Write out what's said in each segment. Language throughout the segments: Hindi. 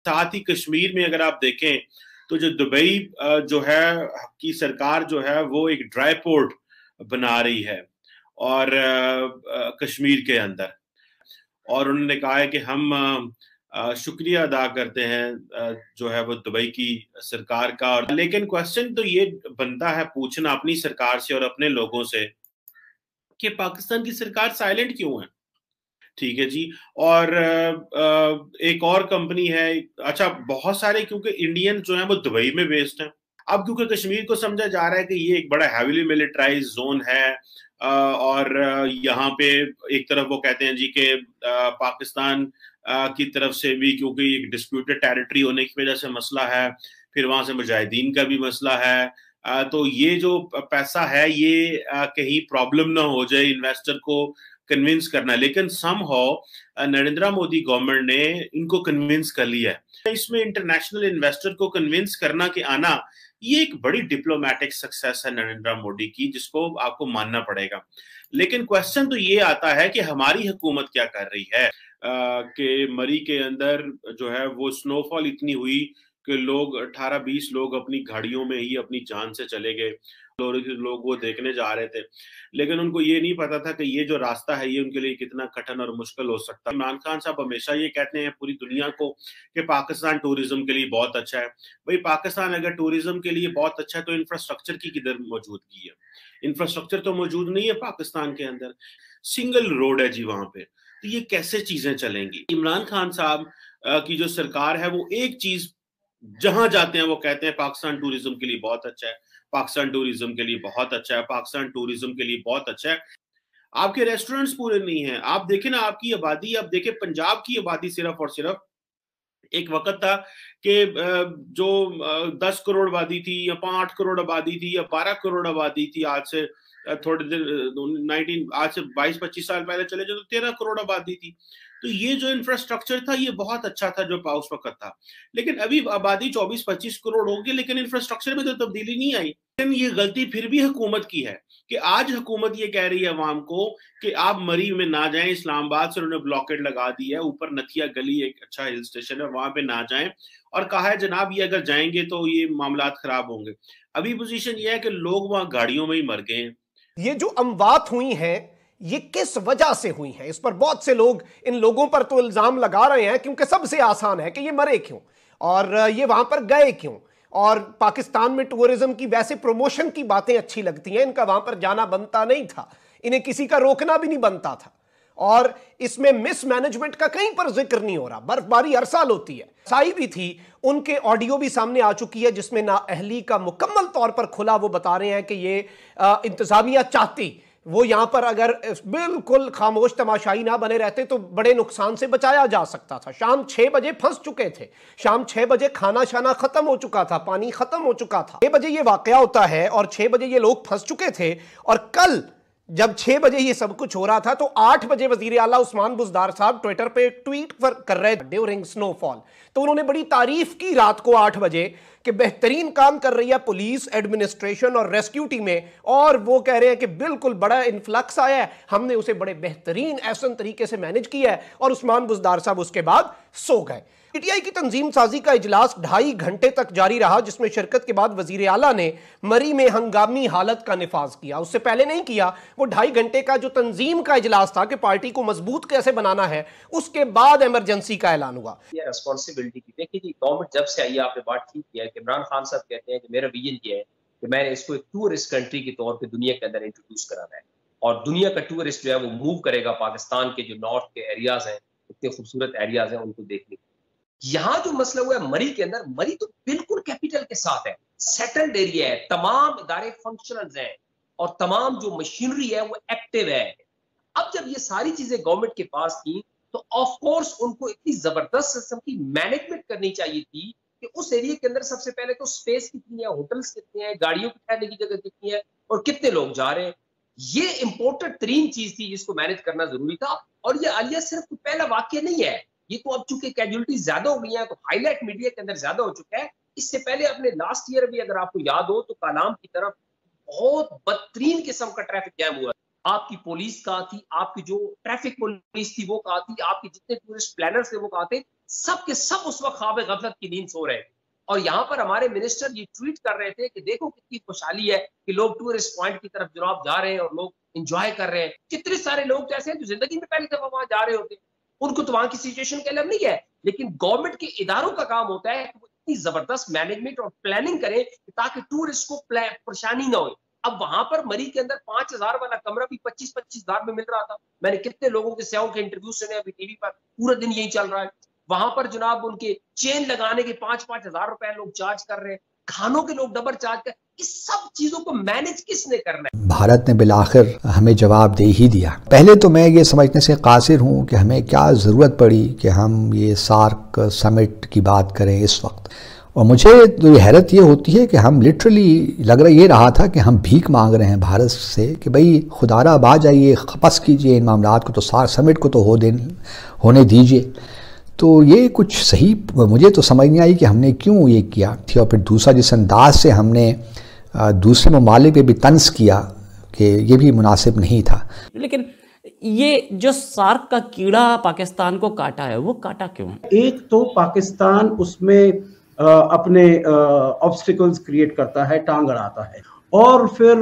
साथ ही कश्मीर में अगर आप देखें तो जो दुबई जो है की सरकार जो है वो एक ड्राई पोर्ट बना रही है और कश्मीर के अंदर, और उन्होंने कहा है कि हम शुक्रिया अदा करते हैं जो है वो दुबई की सरकार का। और लेकिन क्वेश्चन तो ये बनता है पूछना अपनी सरकार से और अपने लोगों से कि पाकिस्तान की सरकार साइलेंट क्यों है। ठीक है जी। और एक और कंपनी है, अच्छा बहुत सारे क्योंकि इंडियन जो है वो दुबई में बेस्ड हैं। अब क्योंकि कश्मीर को समझा जा रहा है कि ये एक बड़ा हैवीली मिलिटराइज जोन है और यहाँ पे एक तरफ वो कहते हैं जी कि पाकिस्तान की तरफ से भी क्योंकि एक डिस्प्यूटेड टेरिटरी होने की वजह से मसला है, फिर वहां से मुजाहिदीन का भी मसला है, तो ये जो पैसा है ये कहीं प्रॉब्लम ना हो जाए इन्वेस्टर को कन्विंस करना। लेकिन समहाउ नरेंद्र मोदी गवर्नमेंट ने इनको कन्विंस कर लिया है। इसमें इंटरनेशनल इन्वेस्टर को कन्विंस करना कि आना, ये एक बड़ी डिप्लोमेटिक सक्सेस है नरेंद्र मोदी की, जिसको आपको मानना पड़ेगा। लेकिन क्वेश्चन तो ये आता है कि हमारी हुकूमत क्या कर रही है कि मरी के अंदर जो है वो स्नोफॉल इतनी हुई कि लोग 18-20 लोग अपनी गाड़ियों में ही अपनी जान से चले गए। लोग वो देखने जा रहे थे, लेकिन उनको ये नहीं पता था कि ये जो रास्ता है ये उनके लिए कितना कठिन और मुश्किल हो सकता है। इमरान खान साहब हमेशा ये कहते हैं पूरी दुनिया को कि पाकिस्तान टूरिज्म के लिए बहुत अच्छा है। भाई पाकिस्तान अगर टूरिज्म के लिए बहुत अच्छा है तो इंफ्रास्ट्रक्चर की किधर मौजूदगी है? इंफ्रास्ट्रक्चर तो मौजूद नहीं है पाकिस्तान के अंदर, सिंगल रोड है जी वहां पे, तो ये कैसे चीजें चलेंगी? इमरान खान साहब की जो सरकार है वो एक चीज जहां जाते हैं वो कहते हैं पाकिस्तान टूरिज्म के लिए बहुत अच्छा है, पाकिस्तान टूरिज्म के लिए बहुत अच्छा है, पाकिस्तान टूरिज्म के लिए बहुत अच्छा है। आपके रेस्टोरेंट्स पूरे नहीं है। आप देखें ना आपकी आबादी, आप देखें पंजाब की आबादी सिर्फ और सिर्फ, एक वक्त था कि जो 10 करोड़ आबादी थी या 8 करोड़ आबादी थी या 12 करोड़ आबादी थी, आज से थोड़े दिन 19 आज से 22-25 साल पहले चले जाओ तो 13 करोड़ आबादी थी। तो ये जो इंफ्रास्ट्रक्चर था ये बहुत अच्छा था जो उस वक्त था। लेकिन अभी आबादी 24-25 करोड़ होगी लेकिन इंफ्रास्ट्रक्चर में तो तब्दीली नहीं आई। लेकिन ये गलती फिर भी हुकूमत की है कि आज हुकूमत ये कह रही है अवाम को कि आप मरी में ना जाएं, इस्लामाबाद से उन्होंने ब्लॉकेट लगा दी है, ऊपर नथिया गली एक अच्छा हिल स्टेशन है वहां पे ना जाएं, और कहा है जनाब ये अगर जाएंगे तो ये मामलात खराब होंगे। अभी पोजीशन ये है कि लोग वहां गाड़ियों में ही मर गए हैं। ये जो अमवात हुई हैं ये किस वजह से हुई हैं, इस पर बहुत से लोग इन लोगों पर तो इल्जाम लगा रहे हैं क्योंकि सबसे आसान है कि ये मरे क्यों और ये वहां पर गए क्यों, और पाकिस्तान में टूरिज्म की वैसे प्रमोशन की बातें अच्छी लगती हैं, इनका वहां पर जाना बनता नहीं था, इन्हें किसी का रोकना भी नहीं बनता था, और इसमें मिसमैनेजमेंट का कहीं पर जिक्र नहीं हो रहा। बर्फबारी हर साल होती है, साई भी थी, उनके ऑडियो भी सामने आ चुकी है जिसमें नाअहली का मुकम्मल तौर पर खुला वो बता रहे हैं कि ये इंतजामिया चाहती वो यहां पर अगर बिल्कुल खामोश तमाशाई ना बने रहते तो बड़े नुकसान से बचाया जा सकता था। शाम 6 बजे फंस चुके थे, शाम 6 बजे खाना शाना खत्म हो चुका था, पानी खत्म हो चुका था, 6 बजे ये वाकया होता है और 6 बजे ये लोग फंस चुके थे। और कल जब 6 बजे ये सब कुछ हो रहा था तो 8 बजे वजीर आला उस्मान बुज़दार साहब ट्विटर पे ट्वीट कर रहे थे ड्यूरिंग स्नोफॉल, तो उन्होंने बड़ी तारीफ की रात को 8 बजे कि बेहतरीन काम कर रही है पुलिस, एडमिनिस्ट्रेशन और रेस्क्यू टीमें, और वो कह रहे हैं कि बिल्कुल बड़ा इन्फ्लक्स आया है, हमने उसे बड़े बेहतरीन ऐसा तरीके से मैनेज किया है। और उस्मान बुज़दार साहब उसके बाद सो गए। पीटीआई की तंजीम साजी का इजलास 2.5 घंटे तक जारी रहा जिसमें शिरकत के बाद वजीर आला ने मरी में हंगामी हालत का निफाज किया, उससे पहले नहीं किया। वो 2.5 घंटे का जो तंजीम का इजलास था कि पार्टी को मजबूत कैसे बनाना है, उसके बाद इमरजेंसी का ऐलान हुआ। ये रिस्पॉन्सिबिलिटी की, देखिए जी गवर्नमेंट जब से आई है आपने बात ठीक किया है कि इमरान खान साहब कहते हैं कि मेरा विजन ये है कि मैंने इसको एक टूरिस्ट कंट्री के तौर पर दुनिया के अंदर इंट्रोड्यूस कराना है, और दुनिया का टूरिस्ट जो है वो मूव करेगा पाकिस्तान के जो नॉर्थ के एरियाज हैं, इतने खूबसूरत एरियाज हैं, उनको देखने। यहां जो मसला हुआ है मरी के अंदर, मरी तो बिल्कुल कैपिटल के साथ है, सेटल्ड एरिया है, तमाम इदारे फंक्शनल हैं और तमाम जो मशीनरी है वो एक्टिव है। अब जब ये सारी चीजें गवर्नमेंट के पास थी तो ऑफ कोर्स उनको इतनी जबरदस्त किस्म की मैनेजमेंट करनी चाहिए थी कि उस एरिया के अंदर सबसे पहले तो स्पेस कितनी है, होटल्स कितने हैं, गाड़ियों की ठहरने की जगह कितनी है और कितने लोग जा रहे हैं। ये इंपॉर्टेंट तरीन चीज थी जिसको मैनेज करना जरूरी था। और ये आलिया सिर्फ पहला वाक्य नहीं है, ये तो अब चूंकि कैजुअलिटीज ज्यादा हो गई हैं तो हाईलाइट मीडिया के अंदर ज्यादा हो चुका है। इससे पहले अपने लास्ट ईयर भी अगर आपको याद हो तो कालाम की तरफ बहुत बदतरीन किस्म का ट्रैफिक जैम हुआ। आपकी पुलिस कहाँ थी, आपकी जो ट्रैफिक पुलिस थी वो कहाँ थी, आपके जितने टूरिस्ट प्लानर्स थे वो कहाँ थे, सब के सब उस वक्त ख्वाब गफलत की नींद सो रहे थे। और यहाँ पर हमारे मिनिस्टर ये ट्वीट कर रहे थे कि देखो कितनी खुशहाली है कि लोग टूरिस्ट पॉइंट की तरफ जनाब जा रहे हैं और लोग एंजॉय कर रहे हैं। कितने सारे लोग तो ऐसे हैं जो जिंदगी में पहली दफा वहां जा रहे होते हैं, उनको तो वहां की सिचुएशन के अलग नहीं है, लेकिन गवर्नमेंट के इदारों का काम होता है कि वो इतनी जबरदस्त मैनेजमेंट और प्लानिंग करें ताकि टूरिस्ट को परेशानी ना हो। अब वहां पर मरी के अंदर 5,000 वाला कमरा भी 25,000 में मिल रहा था। मैंने कितने लोगों के सयाहों के इंटरव्यू सुने अभी टीवी पर, पूरा दिन यही चल रहा है। वहां पर जनाब उनके चेन लगाने के 5,000 रुपए लोग चार्ज कर रहे हैं, खानों के लोग डबल चार्ज कर। इस सब चीजों को मैनेज किसने करना है? भारत ने बिलाखिर हमें जवाब दे ही दिया। पहले तो मैं ये समझने से कासिर हूँ कि हमें क्या ज़रूरत पड़ी कि हम ये सार्क समिट की बात करें इस वक्त। और मुझे तो ये हैरत ये होती है कि हम लिटरली लग रहा ये रहा था कि हम भीख मांग रहे हैं भारत से कि भाई खुदारा अब आ जाइए, खपस कीजिए इन मामलात को, तो सार्क समिट को तो होने दीजिए। तो ये कुछ सही मुझे तो समझ नहीं आई कि हमने क्यों ये किया थी। और फिर दूसरा जिस अंदाज से हमने दूसरे ममालिक पे भी तंज किया कि ये भी मुनासिब नहीं था। लेकिन ये जो सार्क का कीड़ा पाकिस्तान को काटा है, वो काटा क्यों? एक तो पाकिस्तान उसमें अपने ऑब्स्टिकल्स क्रिएट करता है, टांग अड़ाता है, और फिर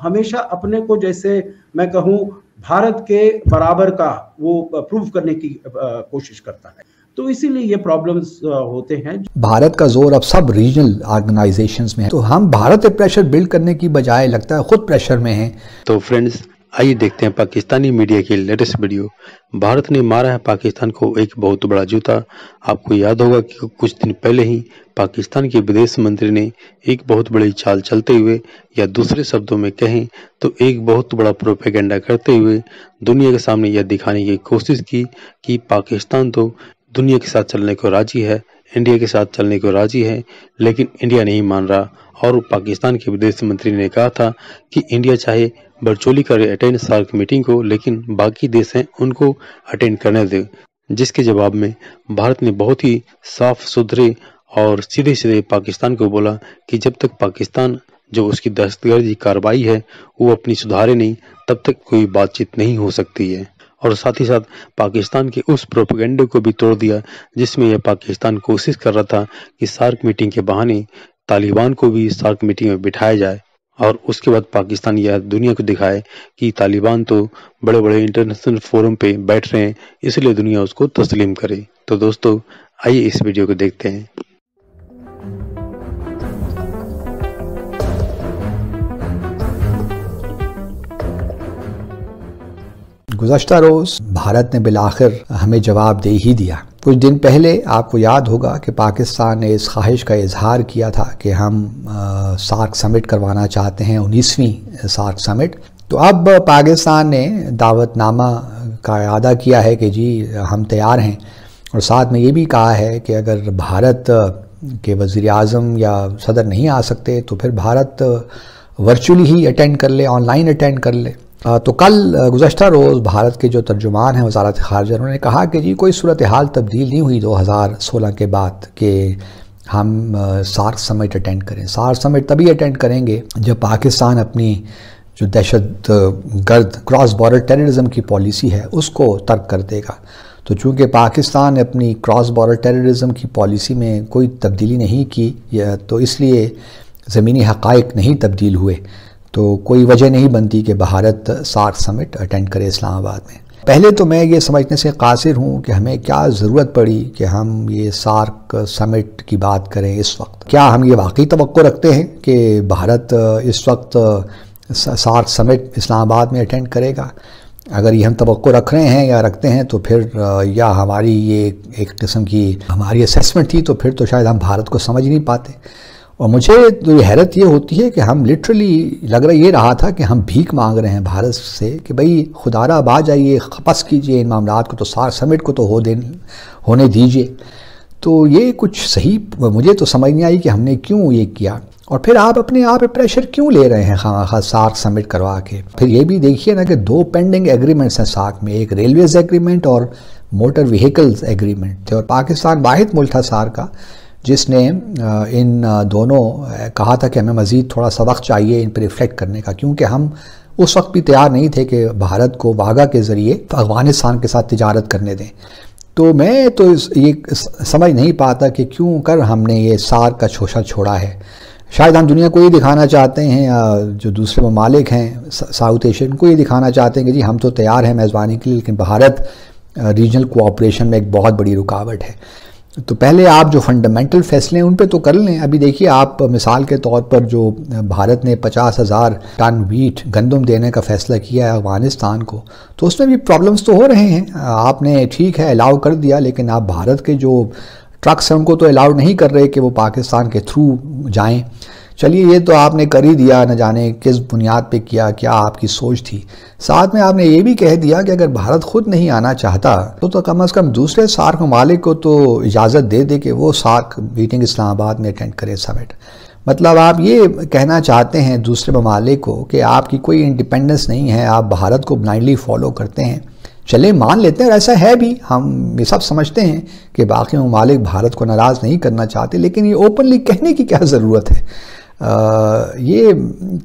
हमेशा अपने को, जैसे मैं कहूँ, भारत के बराबर का वो प्रूव करने की कोशिश करता है। तो इसीलिए ये प्रॉब्लम्स होते हैं। भारत का जोर अब सब रीजनल ऑर्गेनाइजेशंस में है, तो हम भारत पे प्रेशर बिल्ड करने की बजाय लगता है खुद प्रेशर में हैं। तो फ्रेंड्स, आइए देखते हैं पाकिस्तानी मीडिया की लेटेस्ट वीडियो। भारत ने मारा है पाकिस्तान को एक बहुत बड़ा जूता। आपको याद होगा कि कुछ दिन पहले ही पाकिस्तान के विदेश मंत्री ने एक बहुत बड़ी चाल चलते हुए, या दूसरे शब्दों में कहें तो एक बहुत बड़ा प्रोपेगेंडा करते हुए दुनिया के सामने यह दिखाने की कोशिश की कि पाकिस्तान तो दुनिया के साथ चलने को राजी है, इंडिया के साथ चलने को राजी है, लेकिन इंडिया नहीं मान रहा। और पाकिस्तान के विदेश मंत्री ने कहा था कि इंडिया चाहे वर्चुअली करे अटेंड सार्क मीटिंग को, लेकिन बाकी देश हैं उनको अटेंड करने दे। जिसके जवाब में भारत ने बहुत ही साफ सुथरे और सीधे सीधे पाकिस्तान को बोला कि जब तक पाकिस्तान जो उसकी दहशतगर्दी कार्रवाई है वो अपनी सुधारे नहीं, तब तक कोई बातचीत नहीं हो सकती है। और साथ ही साथ पाकिस्तान के उस प्रोपेगेंडे को भी तोड़ दिया जिसमें यह पाकिस्तान कोशिश कर रहा था कि सार्क मीटिंग के बहाने तालिबान को भी सार्क मीटिंग में बिठाया जाए, और उसके बाद पाकिस्तान यह दुनिया को दिखाए कि तालिबान तो बड़े बड़े इंटरनेशनल फोरम पे बैठ रहे हैं, इसलिए दुनिया उसको तस्लीम करे। तो दोस्तों, आइए इस वीडियो को देखते हैं। गुज़श्ता रोज़ भारत ने बिलाखिर हमें जवाब दे ही दिया। कुछ दिन पहले आपको याद होगा कि पाकिस्तान ने इस ख्वाहिश का इजहार किया था कि हम सार्क समिट करवाना चाहते हैं, 19वीं सार्क समिट। तो अब पाकिस्तान ने दावतनामा का इरादा किया है कि जी हम तैयार हैं, और साथ में ये भी कहा है कि अगर भारत के वज़ीर आज़म या सदर नहीं आ सकते तो फिर भारत वर्चुअली ही अटेंड कर ले, ऑनलाइन अटेंड कर ले। तो कल गुज़श्ता रोज़ भारत के जो तर्जुमान हैं वज़ारत ख़ारिजा, उन्होंने कहा कि जी कोई सूरत हाल तब्दील नहीं हुई 2016 के बाद कि हम सार्क समिट अटेंड करें। सार्क समिट तभी अटेंड करेंगे जब पाकिस्तान अपनी जो दहशत गर्द क्रॉस बॉर्डर टेररिज्म की पॉलिसी है उसको तर्क कर देगा। तो चूँकि पाकिस्तान ने अपनी क्रॉस बॉर्डर टेररिज्म की पॉलिसी में कोई तब्दीली नहीं की, तो इसलिए ज़मीनी हक़ाइक़ नहीं तब्दील हुए, तो कोई वजह नहीं बनती कि भारत सार्क समिट अटेंड करे इस्लामाबाद में। पहले तो मैं ये समझने से कासिर हूँ कि हमें क्या ज़रूरत पड़ी कि हम ये सार्क समिट की बात करें इस वक्त। क्या हम ये वाकई तवक्को रखते हैं कि भारत इस वक्त सार्क समिट इस्लामाबाद में अटेंड करेगा? अगर ये हम तवक्को रख रहे हैं या रखते हैं तो फिर या हमारी ये एक किस्म की हमारी असेसमेंट थी, तो फिर तो शायद हम भारत को समझ नहीं पाते। और मुझे तो ये हैरत ये होती है कि हम लिटरली लग रहा ये रहा था कि हम भीख मांग रहे हैं भारत से कि भाई खुदारा अब आ जाइए, खपस कीजिए इन मामलात को, तो सार्क समिट को तो होने दीजिए। तो ये कुछ सही मुझे तो समझ नहीं आई कि हमने क्यों ये किया। और फिर आप अपने आप पे प्रेशर क्यों ले रहे हैं खामखा सार्क समिट करवा के? फिर ये भी देखिए ना कि 2 पेंडिंग एग्रीमेंट्स हैं सार्क में, एक रेलवेज एग्रीमेंट और मोटर व्हीकल्स एग्रीमेंट थे। और पाकिस्तान वाहिद मुल्क था सार्क का जिसने इन दोनों कहा था कि हमें मज़ीद थोड़ा सा वक्त चाहिए इन पर रिफ्लेक्ट करने का, क्योंकि हम उस वक्त भी तैयार नहीं थे कि भारत को वाघा के ज़रिए अफ़गानिस्तान के साथ तिजारत करने दें। तो मैं तो ये समझ नहीं पाता कि क्यों कर हमने ये सार्क का शोषा छोड़ा है। शायद हम दुनिया को ये दिखाना चाहते हैं, या जो दूसरे ममालिक हैं साउथ एशियन को ये दिखाना चाहते हैं कि जी हम तो तैयार हैं मेज़बानी के लिए, लेकिन भारत रीजनल कोऑपरेशन में एक बहुत बड़ी रुकावट है। तो पहले आप जो फंडामेंटल फैसले हैं उन पे तो कर लें। अभी देखिए आप मिसाल के तौर पर जो भारत ने 50,000 टन वीट गंदम देने का फैसला किया है अफगानिस्तान को, तो उसमें भी प्रॉब्लम्स तो हो रहे हैं। आपने ठीक है अलाउ कर दिया, लेकिन आप भारत के जो ट्रक्स हैं उनको तो अलाउ नहीं कर रहे कि वो पाकिस्तान के थ्रू जाएं। चलिए ये तो आपने कर ही दिया, न जाने किस बुनियाद पे किया, क्या आपकी सोच थी। साथ में आपने ये भी कह दिया कि अगर भारत खुद नहीं आना चाहता तो कम से कम दूसरे सार्क ममालिक को तो इजाज़त दे दे कि वो सार्क मीटिंग इस्लामाबाद में अटेंड करे, समिट। मतलब आप ये कहना चाहते हैं दूसरे ममालिक को कि आपकी कोई इंडिपेंडेंस नहीं है, आप भारत को ब्लाइंडली फॉलो करते हैं। चले मान लेते हैं और ऐसा है भी, हम ये सब समझते हैं कि बाकी ममालिक भारत को नाराज़ नहीं करना चाहते, लेकिन ये ओपनली कहने की क्या ज़रूरत है। ये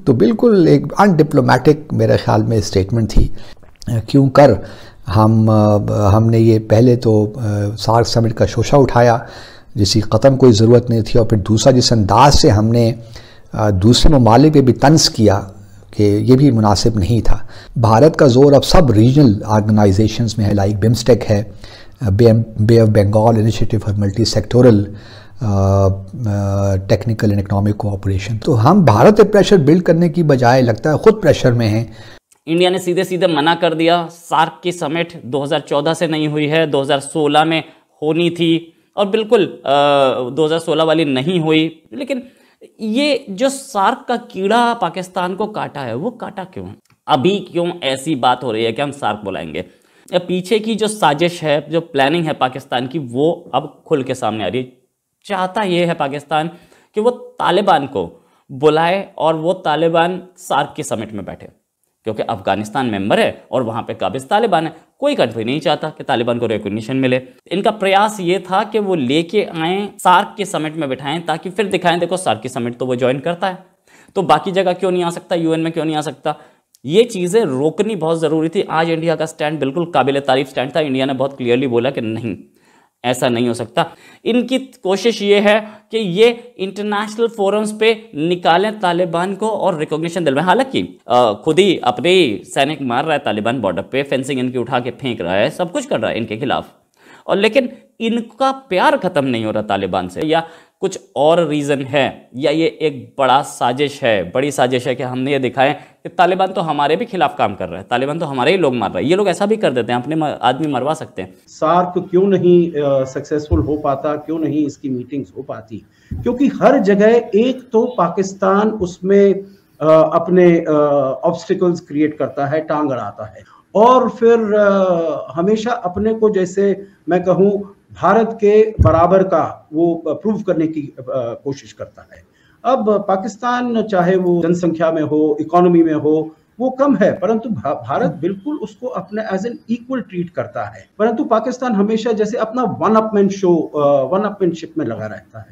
तो बिल्कुल एक अनडिप्लोमेटिक मेरे ख्याल में स्टेटमेंट थी। क्यों कर हमने ये पहले तो सार्क समिट का शोशा उठाया जिसकी क़तम कोई ज़रूरत नहीं थी, और फिर दूसरा जिस अंदाज से हमने दूसरे ममालिक पे भी तंज किया कि ये भी मुनासिब नहीं था। भारत का जोर अब सब रीजनल ऑर्गेनाइजेशंस में है, लाइक बिम्स्टेक है, Bay of Bengal initiative for multi sectoral technical and economic cooperation. तो हम भारत पे प्रेशर बिल्ड करने की बजाय लगता है खुद प्रेशर में हैं। इंडिया ने सीधे सीधे मना कर दिया। सार्क की समिट 2014 से नहीं हुई है, 2016 में होनी थी और बिल्कुल 2016 वाली नहीं हुई। लेकिन ये जो सार्क का कीड़ा पाकिस्तान को काटा है वो काटा क्यों? अभी क्यों ऐसी बात हो रही है कि हम सार्क बुलाएंगे? पीछे की जो साजिश है, जो प्लानिंग है पाकिस्तान की, वो अब खुल के सामने आ रही है। चाहता ये है पाकिस्तान कि वो तालिबान को बुलाए और वो तालिबान सार्क की समिट में बैठे, क्योंकि अफगानिस्तान मेंबर है और वहाँ पे काबिज तालिबान है। कोई कंट्री नहीं चाहता कि तालिबान को रिकॉग्निशन मिले। इनका प्रयास ये था कि वो लेके आए सार्क की समिट में बिठाएं, ताकि फिर दिखाएं देखो सार्क की समिट तो वो ज्वाइन करता है, तो बाकी जगह क्यों नहीं आ सकता, यूएन में क्यों नहीं आ सकता। ये चीज़ें रोकनी बहुत ज़रूरी थी। आज इंडिया का स्टैंड बिल्कुल काबिल तारीफ स्टैंड था। इंडिया ने बहुत क्लियरली बोला कि नहीं, ऐसा नहीं हो सकता। इनकी कोशिश ये है कि ये इंटरनेशनल फोरम्स पे निकालें तालिबान को और रिकॉग्निशन दिलवाएं। हालांकि खुद ही अपने सैनिक मार रहा है तालिबान, बॉर्डर पे फेंसिंग इनकी उठा के फेंक रहा है, सब कुछ कर रहा है इनके खिलाफ, और लेकिन इनका प्यार खत्म नहीं हो रहा तालिबान से। या कुछ और रीज़न है, या ये एक बड़ा साजिश है, बड़ी साजिश है कि हमने ये दिखाएं कि तालिबान तो हमारे भी खिलाफ काम कर रहा है, तालिबान तो हमारे ही लोग मार रहा है। ये लोग ऐसा भी कर देते हैं, अपने आदमी मरवा सकते हैं। सार्क क्यों नहीं सक्सेसफुल हो पाता, क्यों नहीं इसकी मीटिंग्स हो पाती? क्योंकि हर जगह एक तो पाकिस्तान उसमें अपने ऑब्स्टिकल्स क्रिएट करता है, टांग अड़ाता है, और फिर हमेशा अपने को, जैसे मैं कहूँ, भारत के बराबर का वो प्रूव करने की कोशिश करता है। अब पाकिस्तान चाहे वो जनसंख्या में हो, इकोनॉमी में हो, वो कम है, परंतु भारत बिल्कुल उसको अपने एज एन इक्वल ट्रीट करता है। परंतु पाकिस्तान हमेशा जैसे अपना वन अपमैनशिप में लगा रहता है।